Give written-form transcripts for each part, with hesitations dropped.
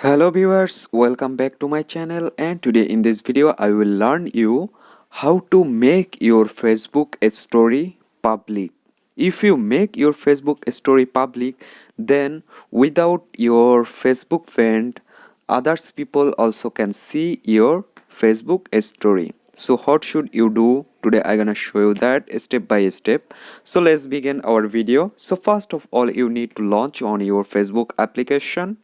Hello viewers, welcome back to my channel, and today in this video I will learn you how to make your Facebook story public. If you make your Facebook story public, then without your Facebook friend, others people also can see your Facebook story. So what should you do? Today I'm gonna show you that step by step. So let's begin our video. So first of all, you need to launch on your Facebook application,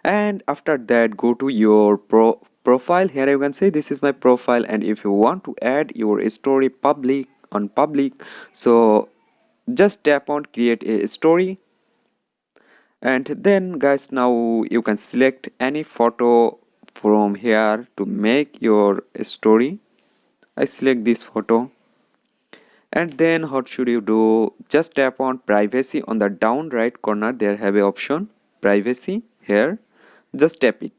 and after that go to your profile. Here you can say this is my profile, and if you want to add your story public, so just tap on create a story. And then guys, now you can select any photo from here to make your story. I select this photo, and then what should you do? Just tap on privacy on the down right corner. There have a option privacy. Here just tap it,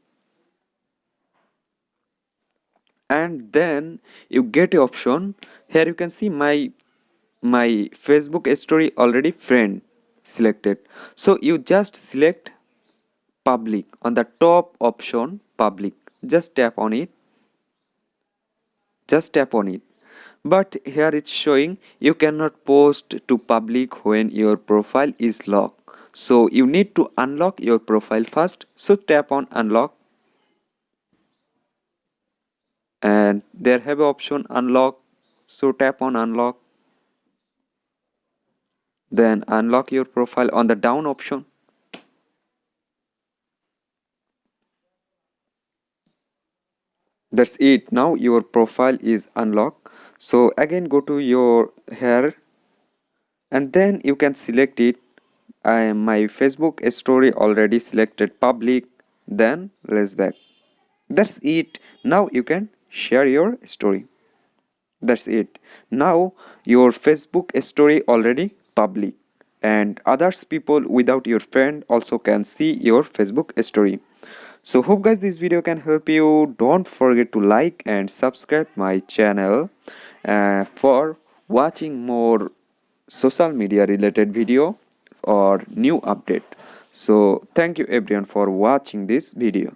and then you get a option. Here you can see my Facebook story already friend selected, so you just select public on the top option public. Just tap on it, just tap on it. But here it's showing you cannot post to public when your profile is locked, so you need to unlock your profile first. So tap on unlock, and there have a option unlock, so tap on unlock. Then unlock your profile on the down option. That's it. Now your profile is unlocked. So again go to your here, and then you can select it. I am my Facebook story already selected public. Then let's back. That's it. Now you can share your story. That's it. Now your Facebook story already public, and others people without your friend also can see your Facebook story. So hope guys this video can help you. Don't forget to like and subscribe my channel for watching more social media related video or new update. So thank you everyone for watching this video.